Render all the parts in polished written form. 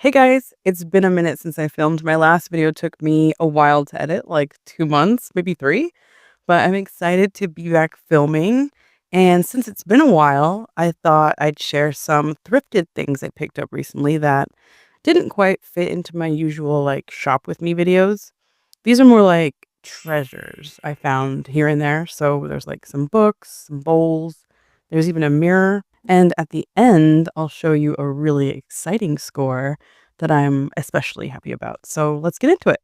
Hey guys, it's been a minute since I filmed. My last video took me a while to edit, like 2 months, maybe three, but I'm excited to be back filming. And since it's been a while, I thought I'd share some thrifted things I picked up recently that didn't quite fit into my usual like shop with me videos. These are more like treasures I found here and there. So there's like some books, some bowls, there's even a mirror. And at the end, I'll show you a really exciting score that I'm especially happy about. So let's get into it.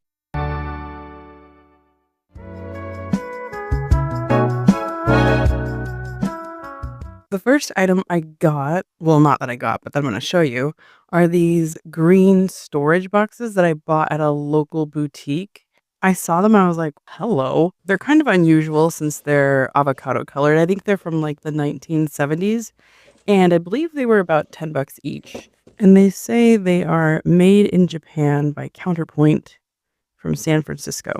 The first item I got, well, not that I got, but that I'm going to show you, are these green storage boxes that I bought at a local boutique. I saw them and I was like, hello. They're kind of unusual since they're avocado colored. I think they're from like the 1970s, and I believe they were about 10 bucks each. And they say they are made in Japan by Counterpoint from San Francisco.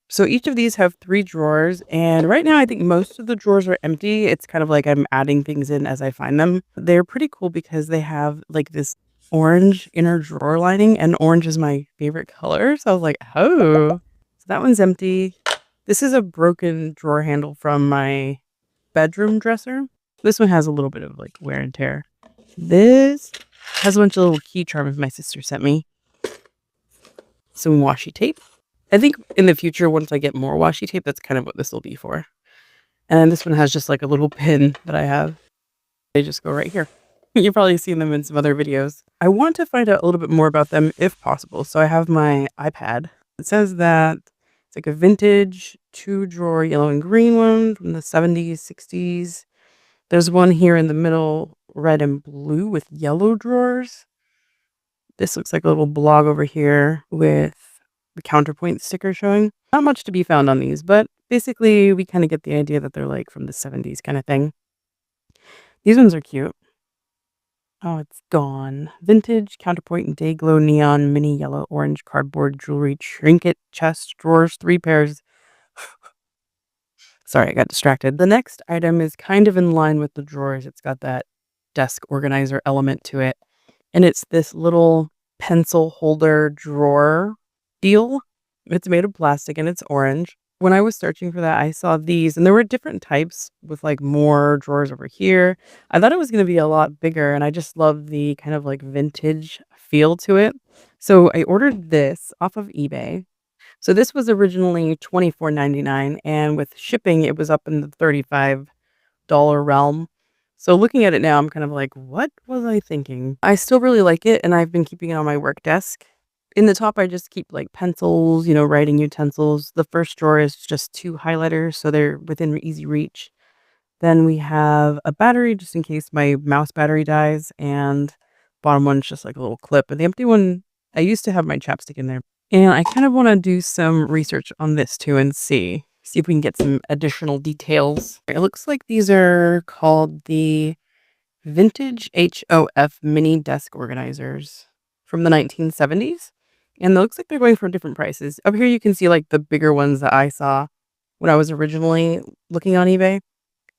So each of these have 3 drawers, and right now I think most of the drawers are empty. It's kind of like I'm adding things in as I find them. They're pretty cool because they have like this orange inner drawer lining, and orange is my favorite color. So I was like, oh, so that one's empty. This is a broken drawer handle from my bedroom dresser. This one has a little bit of like wear and tear. This has a bunch of little key charms my sister sent me. Some washi tape. I think in the future, once I get more washi tape, that's kind of what this will be for. And this one has just like a little pin that I have. They just go right here. You've probably seen them in some other videos. I want to find out a little bit more about them if possible. So I have my iPad. It says that it's like a vintage 2-drawer yellow and green one from the 70s, 60s. There's one here in the middle, red and blue with yellow drawers. This looks like a little blog over here with the Counterpoint sticker showing. Not much to be found on these, but basically we kind of get the idea that they're like from the 70s kind of thing. These ones are cute. Oh, it's gone. Vintage Counterpoint and Day Glow Neon Mini Yellow Orange Cardboard Jewelry Trinket Chest Drawers, 3 pairs. Sorry, I got distracted. The next item is kind of in line with the drawers. It's got that desk organizer element to it. And it's this little pencil holder drawer deal. It's made of plastic and it's orange. When I was searching for that, I saw these, and there were different types with like more drawers over here. I thought it was going to be a lot bigger, and I just love the kind of like vintage feel to it. So I ordered this off of eBay. So this was originally $24.99, and with shipping, it was up in the $35 realm. So looking at it now, I'm kind of like, what was I thinking? I still really like it, and I've been keeping it on my work desk. In the top, I just keep like pencils, writing utensils. The first drawer is just 2 highlighters, so they're within easy reach. Then we have a battery just in case my mouse battery dies, and bottom one's just like a little clip. And the empty one, I used to have my chapstick in there. And I kind of want to do some research on this too and see if we can get some additional details. It looks like these are called the Vintage HOF Mini Desk Organizers from the 1970s. And it looks like they're going for different prices. Up here you can see like the bigger ones that I saw when I was originally looking on eBay.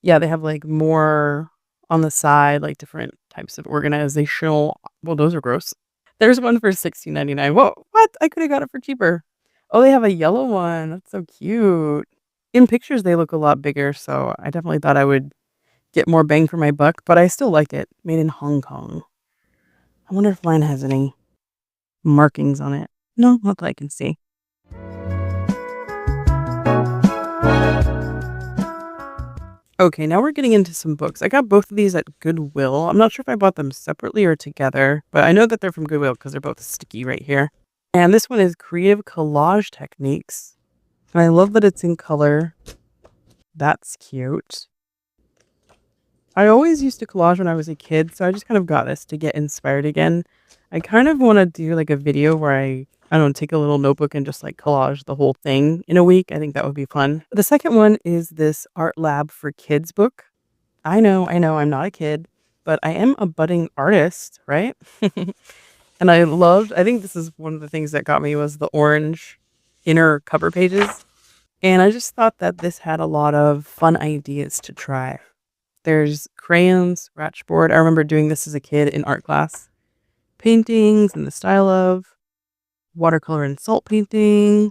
Yeah, they have like more on the side, like different types of organizational. Well, those are gross. There's one for $16.99. Whoa, what? I could have got it for cheaper. Oh, they have a yellow one. That's so cute. In pictures, they look a lot bigger, so I definitely thought I would get more bang for my buck, but I still like it. Made in Hong Kong. I wonder if mine has any markings on it. No, not that I can see. Okay, now we're getting into some books. I got both of these at Goodwill. I'm not sure if I bought them separately or together, but I know that they're from Goodwill because they're both sticky right here. And this one is Creative Collage Techniques. And I love that it's in color. That's cute. I always used to collage when I was a kid, so I just kind of got this to get inspired again. I kind of want to do like a video where I don't know, take a little notebook and just like collage the whole thing in a week. I think that would be fun. The second one is this Art Lab for Kids book. I know, I'm not a kid, but I am a budding artist, right? And I think this is one of the things that got me was the orange inner cover pages. And I just thought that this had a lot of fun ideas to try. There's crayons, scratchboard. I remember doing this as a kid in art class. paintings in the style of, watercolor and salt painting,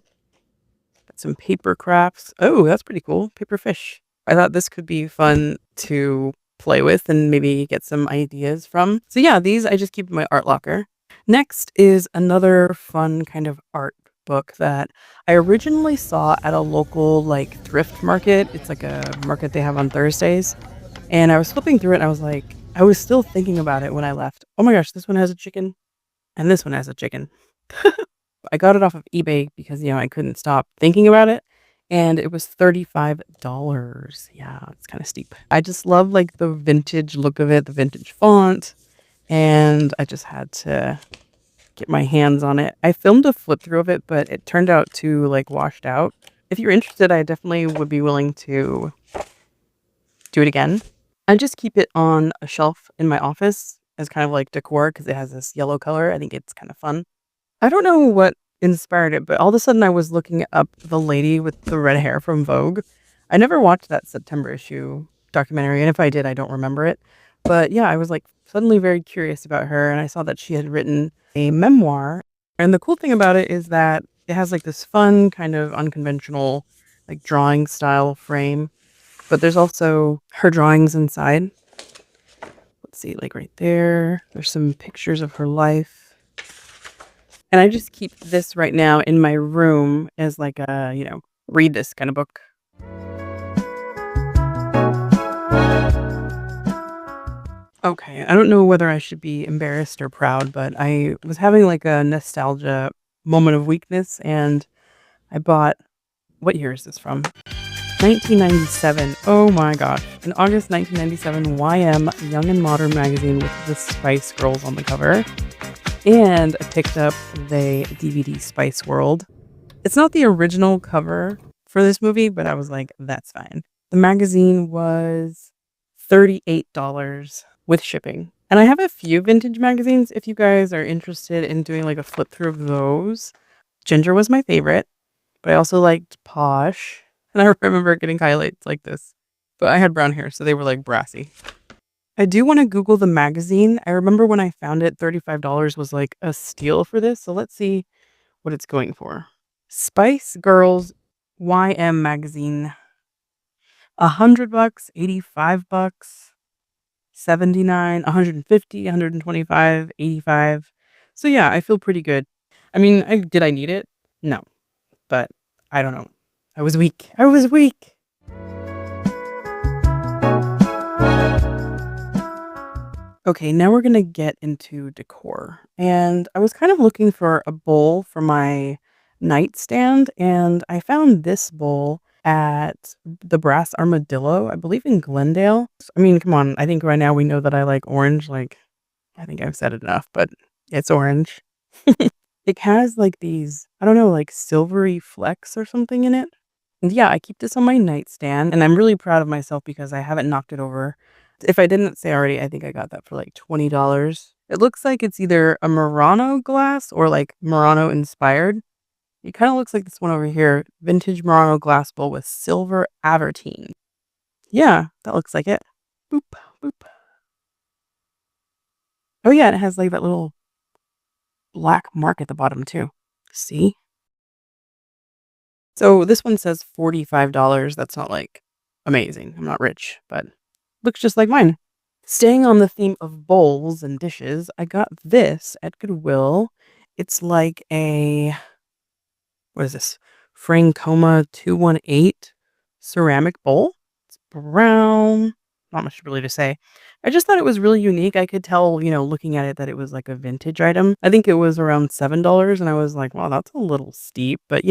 got some paper crafts. Oh, that's pretty cool. Paper fish. I thought this could be fun to play with and maybe get some ideas from. So yeah, these I just keep in my art locker. Next is another fun kind of art book that I originally saw at a local like thrift market. It's like a market they have on Thursdays. And I was flipping through it and I was like, I was still thinking about it when I left. Oh my gosh, this one has a chicken and this one has a chicken. I got it off of eBay because, I couldn't stop thinking about it. And it was $35. Yeah, it's kind of steep. I just love like the vintage look of it, the vintage font. And I just had to get my hands on it. I filmed a flip through of it, but it turned out too like washed out. If you're interested, I definitely would be willing to do it again. I just keep it on a shelf in my office as kind of like decor because it has this yellow color. I think it's kind of fun. I don't know what inspired it, but all of a sudden I was looking up the lady with the red hair from Vogue. I never watched that September issue documentary, and if I did, I don't remember it. But yeah, I was like suddenly very curious about her, and I saw that she had written a memoir. And the cool thing about it is that it has like this fun kind of unconventional like drawing style frame, but there's also her drawings inside. Let's see, like right there, there's some pictures of her life. And I just keep this right now in my room as like a, read this kind of book. Okay, I don't know whether I should be embarrassed or proud, but I was having like a nostalgia moment of weakness and I bought, what year is this from? 1997. Oh my gosh. In August 1997, YM Young and Modern magazine with the Spice Girls on the cover. And I picked up the DVD Spice World. It's not the original cover for this movie, but I was like, that's fine. The magazine was $38 with shipping. And I have a few vintage magazines if you guys are interested in doing like a flip through of those. Ginger was my favorite, but I also liked Posh. And I remember getting highlights like this. But I had brown hair, so they were like brassy. I do want to Google the magazine. I remember when I found it, $35 was like a steal for this. So let's see what it's going for. Spice Girls YM magazine. $100, $85, 79, 150, 125, 85. So yeah, I feel pretty good. I mean, did I need it? No, but I don't know. I was weak. I was weak. Okay, now we're gonna get into decor. And I was kind of looking for a bowl for my nightstand, and I found this bowl at the Brass Armadillo, I believe in Glendale. I mean, come on, I think right now we know that I like orange. Like, I think I've said it enough, but it's orange. It has like these, I don't know, like silvery flecks or something in it. And yeah, I keep this on my nightstand, and I'm really proud of myself because I haven't knocked it over. If I didn't say already, I think I got that for like $20. It looks like it's either a Murano glass or like Murano inspired. It kind of looks like this one over here, vintage Murano glass bowl with silver avertine. Yeah, that looks like it. Boop, boop. Oh yeah, it has like that little black mark at the bottom too. See? So this one says $45. That's not like amazing. I'm not rich, but looks just like mine. Staying on the theme of bowls and dishes, I got this at Goodwill. It's like a, what is this? Francoma 218 ceramic bowl. It's brown. Not much really to say. I just thought it was really unique. I could tell, looking at it that it was like a vintage item. I think it was around $7 and I was like, wow, that's a little steep. But,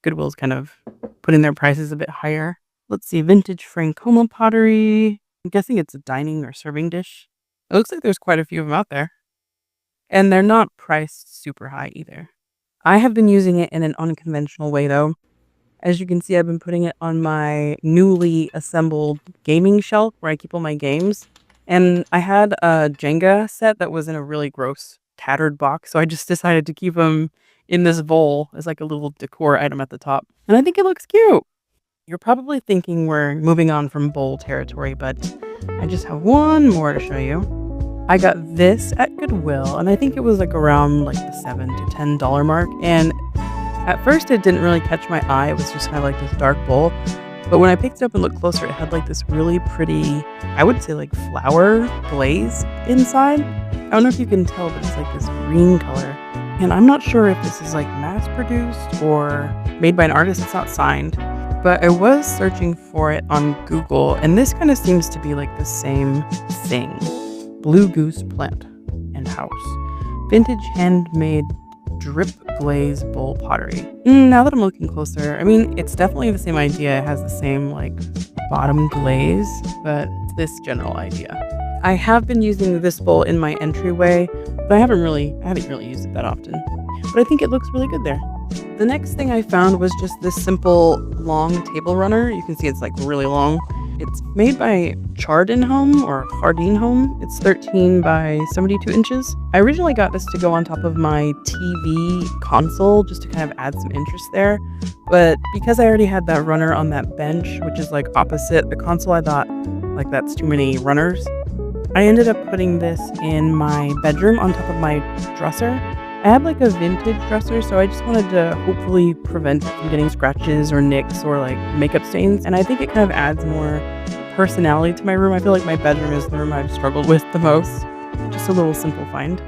Goodwill's kind of putting their prices a bit higher. Let's see, vintage Francoma pottery. I'm guessing it's a dining or serving dish. It looks like there's quite a few of them out there. And they're not priced super high either. I have been using it in an unconventional way though. As you can see, I've been putting it on my newly assembled gaming shelf where I keep all my games. And I had a Jenga set that was in a really gross, tattered box. So I just decided to keep them in this bowl as like a little decor item at the top. And I think it looks cute. You're probably thinking we're moving on from bowl territory, but I just have one more to show you. I got this at Goodwill, and I think it was, like, around, like, the $7 to $10 mark, and at first it didn't really catch my eye, it was just kinda like this dark bowl, but when I picked it up and looked closer, it had, like, this really pretty, I would say, like, flower glaze inside. I don't know if you can tell, but it's, like, this green color, and I'm not sure if this is, like, mass-produced or made by an artist, it's not signed, but I was searching for it on Google, and this kinda seems to be, like, the same thing. Blue Goose Plant and House. Vintage handmade drip glaze bowl pottery. Now that I'm looking closer, I mean, it's definitely the same idea. It has the same, like, bottom glaze, but it's this general idea. I have been using this bowl in my entryway, but I haven't really used it that often. But I think it looks really good there. The next thing I found was just this simple long table runner. You can see it's, like, really long. It's made by Home or Hardeen Home. It's 13 by 72 inches. I originally got this to go on top of my TV console just to kind of add some interest there. But because I already had that runner on that bench, which is, like, opposite the console, I thought, like, that's too many runners. I ended up putting this in my bedroom on top of my dresser. I have, like, a vintage dresser, so I just wanted to hopefully prevent it from getting scratches or nicks or, like, makeup stains, and I think it kind of adds more personality to my room. I feel like my bedroom is the room I've struggled with the most. Just a little simple find.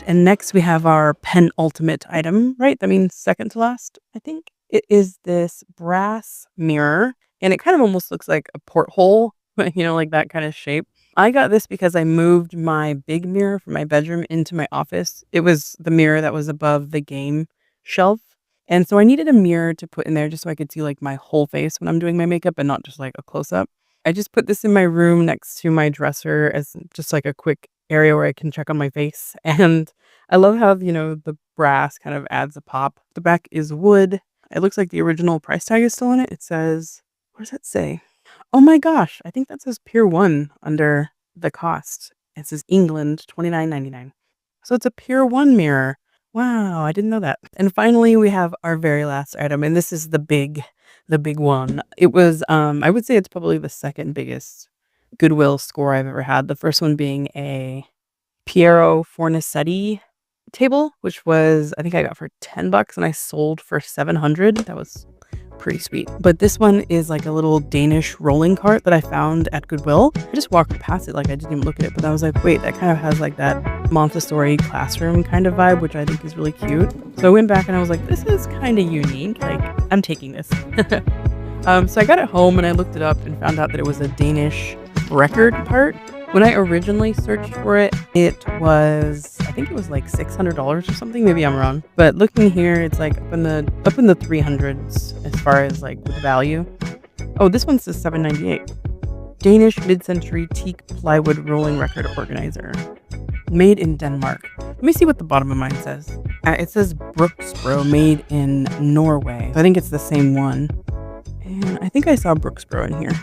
And next we have our penultimate item, right? That means second to last, I think. It is this brass mirror, and it kind of almost looks like a porthole, like that kind of shape. I got this because I moved my big mirror from my bedroom into my office. It was the mirror that was above the game shelf. And so I needed a mirror to put in there just so I could see, like, my whole face when I'm doing my makeup and not just, like, a close up. I just put this in my room next to my dresser as just, like, a quick area where I can check on my face. And I love how, the brass kind of adds a pop. The back is wood. It looks like the original price tag is still on it. It says, what does that say? Oh my gosh, I think that says Pier 1 under the cost. It says England, $29.99. So it's a Pier 1 mirror. Wow, I didn't know that. And finally, we have our very last item, and this is the big one. It was, I would say it's probably the second biggest Goodwill score I've ever had. The first one being a Piero Fornasetti table, which was, I think I got for $10 and I sold for 700. That was pretty sweet. But this one is like a little Danish rolling cart that I found at Goodwill. I just walked past it, like I didn't even look at it, but I was like, wait, that kind of has like that Montessori classroom kind of vibe, which I think is really cute. So I went back and I was like, this is kind of unique. Like, I'm taking this. So I got it home and I looked it up and found out that it was a Danish record part. When I originally searched for it, it was, I think it was like $600 or something. Maybe I'm wrong. But looking here, it's like up in the 300s as far as like the value. Oh, this one says $798. Danish mid-century teak plywood rolling record organizer. Made in Denmark. Let me see what the bottom of mine says. It says Brooksbro, made in Norway. I think it's the same one. And I think I saw Brooksbro in here.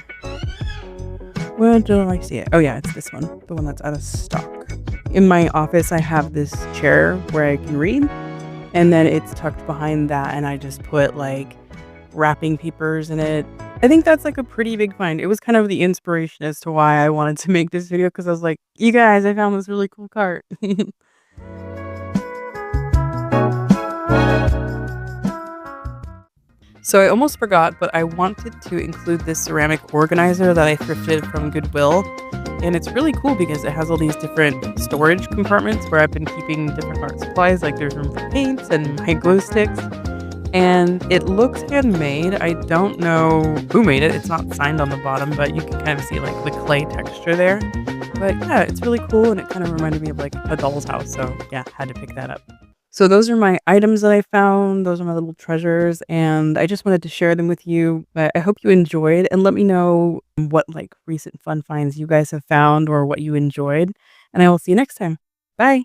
Where do I see it? Oh yeah, it's this one. The one that's out of stock. In my office, I have this chair where I can read. And then it's tucked behind that. And I just put like wrapping papers in it. I think that's like a pretty big find. It was kind of the inspiration as to why I wanted to make this video. Because I was like, you guys, I found this really cool cart. So I almost forgot, but I wanted to include this ceramic organizer that I thrifted from Goodwill. And it's really cool because it has all these different storage compartments where I've been keeping different art supplies. Like there's room for paints and my glue sticks. And it looks handmade. I don't know who made it. It's not signed on the bottom, but you can kind of see like the clay texture there. But yeah, it's really cool. And it kind of reminded me of like a doll's house. So yeah, had to pick that up. So those are my items that I found. Those are my little treasures, and I just wanted to share them with you. But I hope you enjoyed, and let me know what like recent fun finds you guys have found or what you enjoyed. And I will see you next time. Bye.